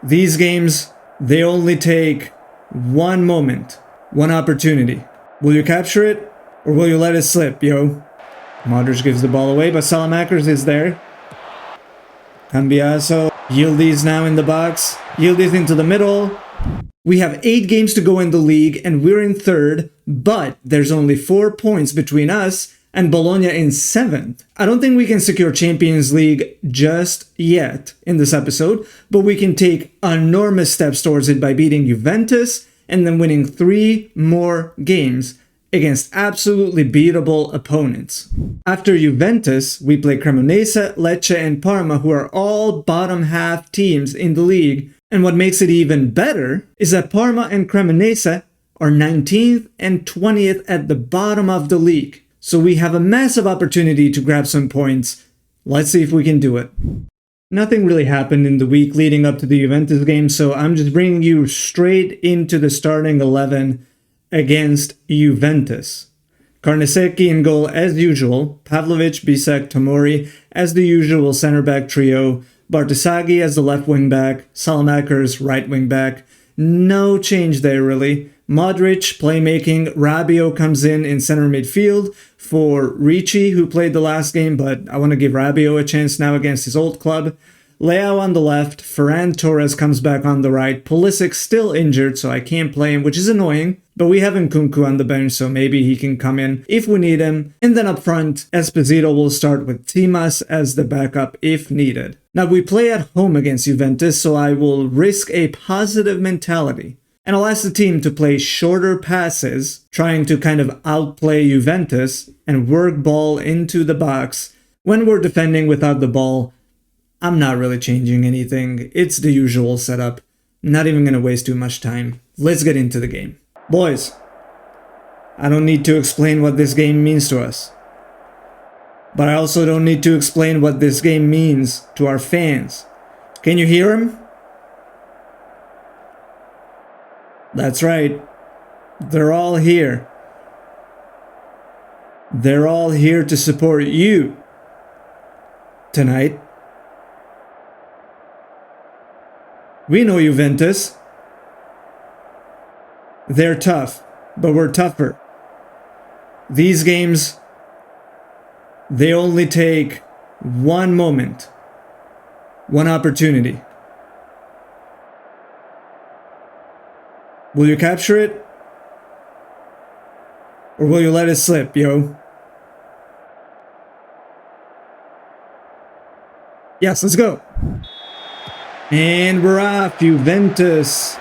These games, they only take one moment, one opportunity. Will you capture it, or will you let it slip, yo? Modric gives the ball away, but Salamakers is there. Cambiaso, Yildiz now in the box. Yildiz into the middle. We have 8 games to go in the league, and we're in 3rd, but there's only 4 points between us and Bologna in 7th. I don't think we can secure Champions League just yet in this episode, but we can take enormous steps towards it by beating Juventus and then winning 3 more games against absolutely beatable opponents. After Juventus, we play Cremonese, Lecce, and Parma, who are all bottom half teams in the league. And what makes it even better is that Parma and Cremonese are 19th and 20th at the bottom of the league. So we have a massive opportunity to grab some points. Let's see if we can do it. Nothing really happened in the week leading up to the Juventus game, so I'm just bringing you straight into the starting 11 against Juventus. Carnesecchi in goal as usual, Pavlovic, Bisek, Tomori as the usual center-back trio, Bartosagi as the left wing-back, Salamakers right wing-back. No change there really. Modric, playmaking, Rabiot comes in center midfield for Ricci, who played the last game, but I want to give Rabiot a chance now against his old club. Leao on the left, Ferran Torres comes back on the right, Pulisic still injured, so I can't play him, which is annoying, but we have Nkunku on the bench, so maybe he can come in if we need him. And then up front, Esposito will start with Timas as the backup if needed. Now we play at home against Juventus, so I will risk a positive mentality. And I'll ask the team to play shorter passes, trying to kind of outplay Juventus and work ball into the box. When we're defending without the ball, I'm not really changing anything. It's the usual setup. Not even going to waste too much time. Let's get into the game. Boys, I don't need to explain what this game means to us. But I also don't need to explain what this game means to our fans. Can you hear them? That's right. They're all here. They're all here to support you tonight. We know Juventus. They're tough, but we're tougher. These games, they only take one moment, one opportunity. Will you capture it? Or will you let it slip, yo? Yes, let's go. And we're off. Juventus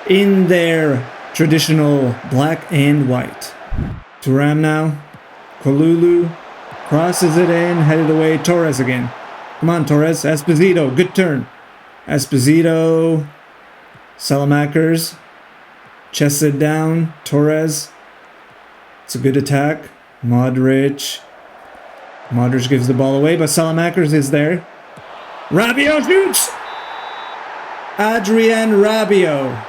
in their traditional black and white. Thuram now. Kalulu crosses it in, headed away. Torres again. Come on, Torres. Esposito, good turn. Esposito. Salamakers. Chests it down. Torres. It's a good attack. Modric. Modric gives the ball away, but Salamakers is there. Rabiot shoots! Adrien Rabiot.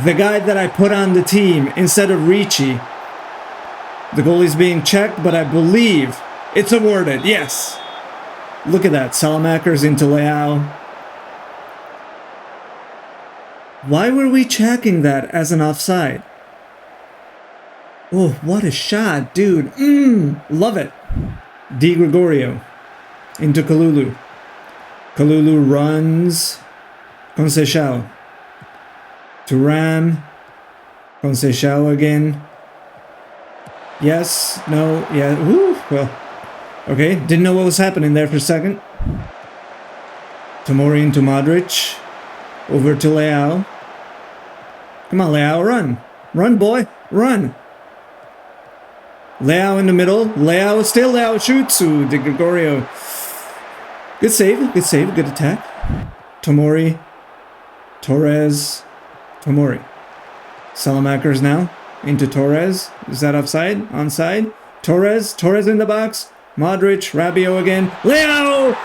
The guy that I put on the team instead of Ricci. The goalie's being checked, but I believe it's awarded. Yes. Look at that. Salamakers into Leao. Why were we checking that as an offside? Oh, what a shot, dude. Love it. Di Gregorio into Kalulu. Kalulu runs. Conceição. Thuram. Conceição again. Yes. No. Yeah. Woo. Well. Okay. Didn't know what was happening there for a second. Tomori into Modric. Over to Leao. Come on, Leao. Run. Run, boy. Run. Leao in the middle. Leao still. Leao shoots. Ooh, Di Gregorio. Good save. Good save. Good attack. Tomori. Torres. Tomori. Salamakers now. Into Torres. Is that offside? Onside. Torres. Torres in the box. Modric. Rabiot again. Leao!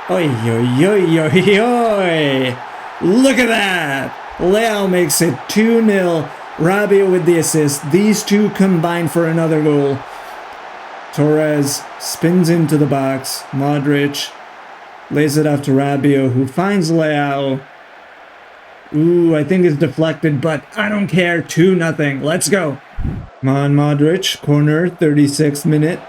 Oi, oi, oi, oi, oi. Look at that. Leao makes it 2-0. Rabiot with the assist. These two combine for another goal. Torres spins into the box. Modric lays it off to Rabiot, who finds Leao. Ooh, I think it's deflected, but I don't care. 2-0. Let's go. Come on, Modric. Corner, 36th minute.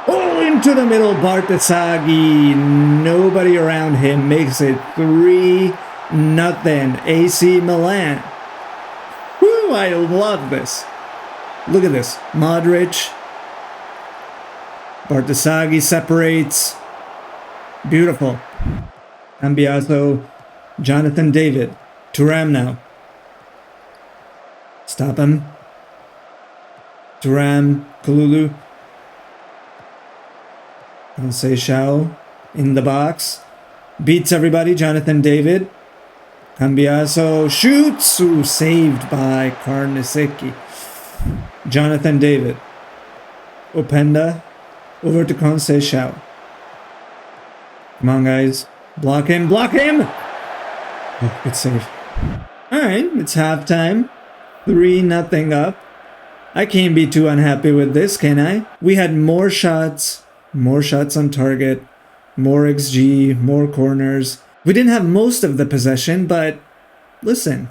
Oh, into the middle, Bartasagi. Nobody around him. Makes it 3-0. AC Milan. Woo, I love this. Look at this. Modric. Bartasagi separates. Beautiful. Cambiaso. Jonathan David. Thuram now. Stop him. Thuram. Kalulu. Conceição in the box. Beats everybody. Jonathan David. Cambiaso shoots. Ooh, saved by Karnaseki. Jonathan David. Openda. Over to Conceição. Come on, guys. Block him. Block him! Oh, good save. Alright, it's halftime. 3-0 up. I can't be too unhappy with this, can I? We had more shots on target, more XG, more corners. We didn't have most of the possession, but listen,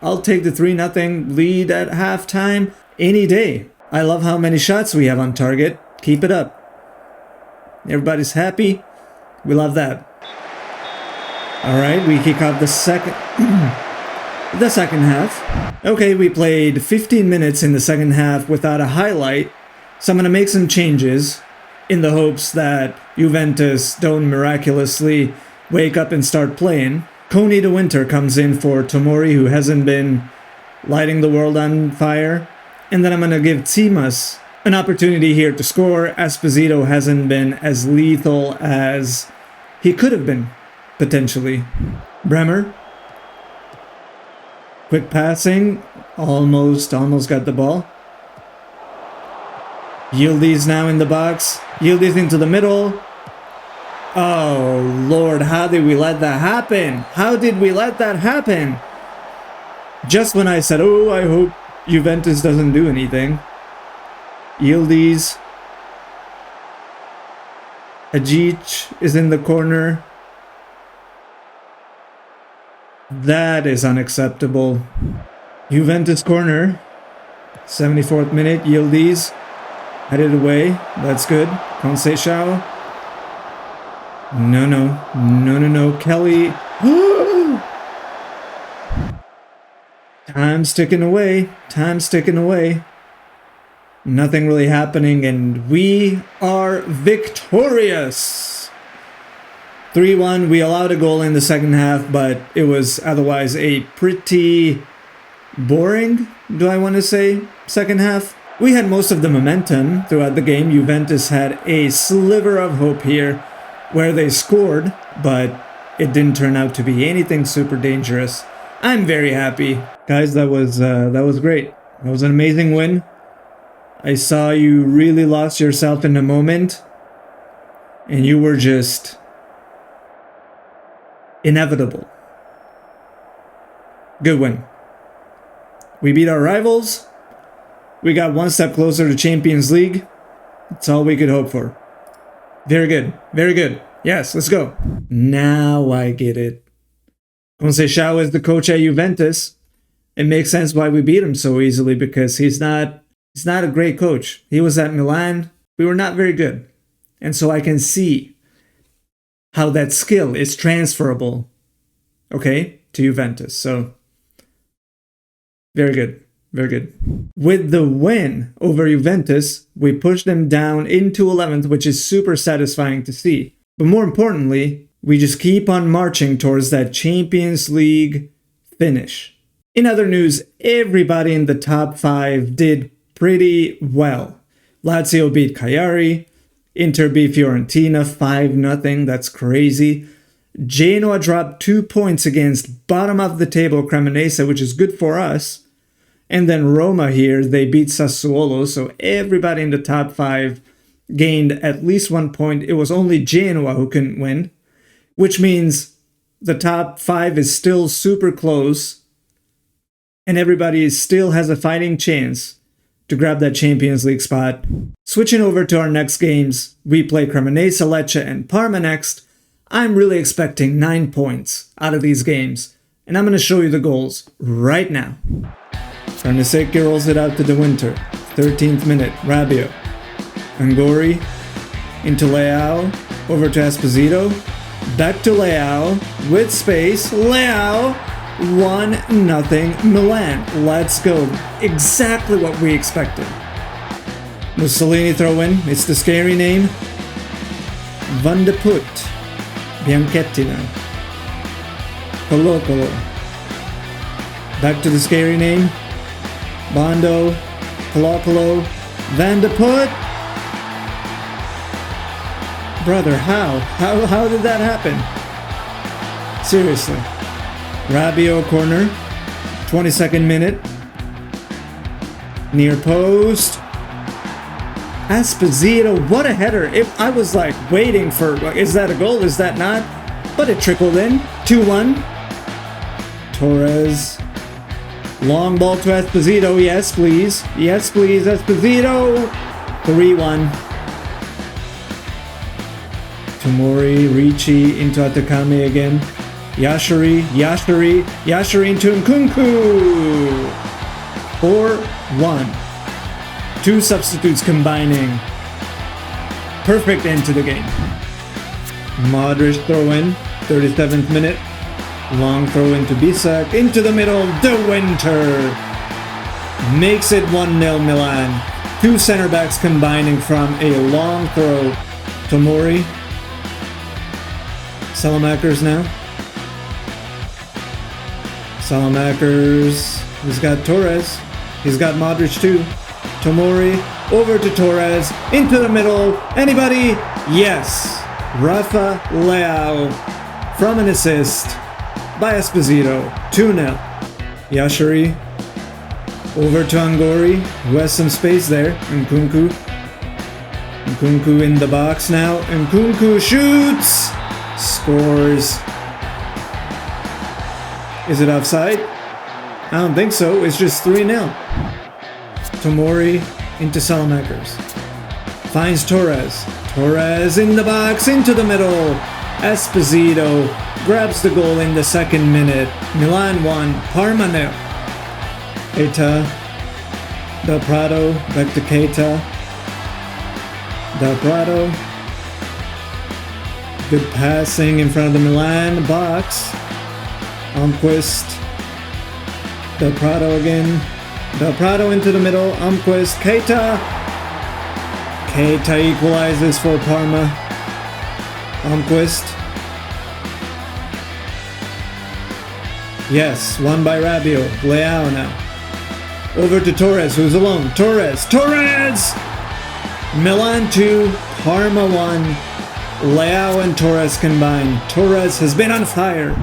I'll take the 3-0 lead at halftime any day. I love how many shots we have on target. Keep it up. Everybody's happy. We love that. Alright, we kick off the second half. Okay, we played 15 minutes in the second half without a highlight, so I'm going to make some changes in the hopes that Juventus don't miraculously wake up and start playing. Coney de Winter comes in for Tomori, who hasn't been lighting the world on fire. And then I'm going to give Timas an opportunity here to score. Esposito hasn't been as lethal as he could have been, potentially. Bremer. Quick passing. Almost got the ball. Yildiz now in the box. Yildiz into the middle. Oh, Lord, how did we let that happen? How did we let that happen? Just when I said, oh, I hope Juventus doesn't do anything. Yildiz. Ajic is in the corner. That is unacceptable. Juventus corner. 74th minute. Yildiz. Headed away. That's good. Conceição. No. Kelly. Time's ticking away. Nothing really happening, and we are victorious. 3-1. We allowed a goal in the second half, but it was otherwise a pretty boring, do I want to say, second half. We had most of the momentum throughout the game. Juventus had a sliver of hope here where they scored, but it didn't turn out to be anything super dangerous. I'm very happy. Guys, that was great. That was an amazing win. I saw you really lost yourself in a moment, and you were just inevitable. Good win. We beat our rivals. We got one step closer to Champions League. That's all we could hope for. Very good. Very good. Yes, let's go. Now I get it. Conceição is the coach at Juventus. It makes sense why we beat him so easily, because he's not a great coach. He was at Milan. We were not very good. And so I can see how that skill is transferable, okay, to Juventus. So, very good. Very good. With the win over Juventus, we pushed them down into 11th, which is super satisfying to see. But more importantly, we just keep on marching towards that Champions League finish. In other news, everybody in the top 5 did pretty well. Lazio beat Cagliari. Inter beat Fiorentina 5-0. That's crazy. Genoa dropped 2 points against bottom of the table Cremonese, which is good for us. And then Roma here, they beat Sassuolo, so everybody in the top 5 gained at least 1 point. It was only Genoa who couldn't win, which means the top 5 is still super close, and everybody still has a fighting chance to grab that Champions League spot. Switching over to our next games, we play Cremonese, Lecce, and Parma next. I'm really expecting 9 points out of these games. And I'm going to show you the goals right now. Carnesecchi rolls it out to the Winter. 13th minute, Rabiot. Angori into Leao, over to Esposito. Back to Leao, with space. Leao, 1-0 Milan. Let's go. Exactly what we expected. Mussolini throw in. It's the scary name. Van de Put. Bianchetti now. Colo Colo. Back to the scary name. Bondo. Colo Colo. Van de Put. Brother, how did that happen? Seriously. Rabiot corner. 22nd minute. Near post. Esposito, what a header. I was like waiting for, is that a goal? Is that not? But it trickled in. 2-1. Torres. Long ball to Esposito. Yes, please. Yes, please, Esposito. 3-1. Tomori, Ricci into Atakame again. Yashiri into Nkunku. 4-1. Two substitutes combining. Perfect end to the game. Modric throw in, 37th minute. Long throw into Bisak, into the middle, De Winter. Makes it 1-0 Milan. Two center backs combining from a long throw. Tomori. Salamakers now. Salamakers. He's got Torres. He's got Modric too. Tomori. Over to Torres. Into the middle. Anybody? Yes. Rafa Leao. From an assist by Esposito. 2-0. Yashiri. Over to Angori, who has some space there. Nkunku. Nkunku in the box now. Nkunku shoots! Scores. Is it offside? I don't think so. It's just 3-0. Tomori into Salamakers. Finds Torres. Torres in the box, into the middle. Esposito grabs the goal in the 2nd minute. Milan 1, Parma 0. Keita. Del Prado, back to Keita. Del Prado. Good passing in front of the Milan box. Almquist. Del Prado again. Del Prado into the middle. Almquist. Keita. Keita equalizes for Parma. Almquist. Yes, won by Rabiot. Leao now. Over to Torres, who's alone. Torres! Milan 2, Parma 1. Leao and Torres combined. Torres has been on fire.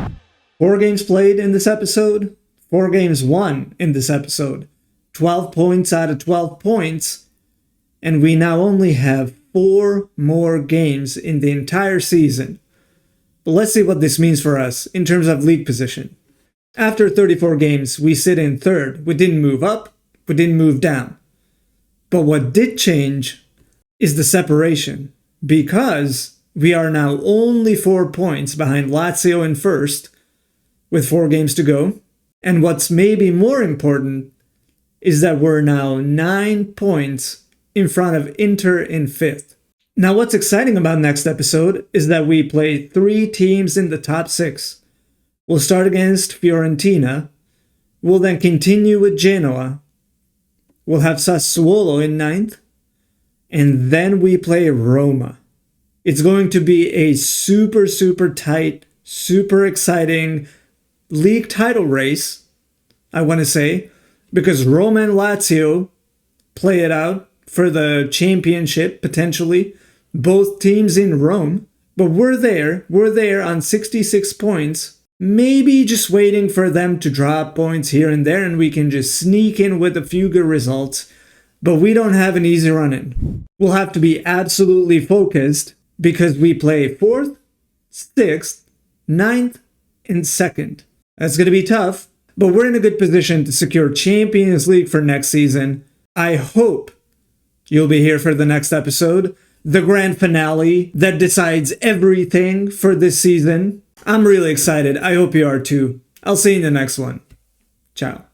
4 games played in this episode. 4 games won in this episode. 12 points out of 12 points. And we now only have 4 more games in the entire season. But let's see what this means for us in terms of league position. After 34 games, we sit in 3rd. We didn't move up, we didn't move down. But what did change is the separation, because we are now only 4 points behind Lazio in 1st, with 4 games to go. And what's maybe more important is that we're now 9 points in front of Inter in 5th. Now what's exciting about next episode is that we play 3 teams in the top 6. We'll start against Fiorentina. We'll then continue with Genoa. We'll have Sassuolo in 9th. And then we play Roma. It's going to be a super tight, super exciting league title race, I want to say, because Roma and Lazio play it out for the championship, potentially. Both teams in Rome. But we're there on 66 points. Maybe just waiting for them to drop points here and there, and we can just sneak in with a few good results. But we don't have an easy run-in. We'll have to be absolutely focused because we play 4th, 6th, 9th, and 2nd. That's going to be tough, but we're in a good position to secure Champions League for next season. I hope you'll be here for the next episode, the grand finale that decides everything for this season. I'm really excited. I hope you are too. I'll see you in the next one. Ciao.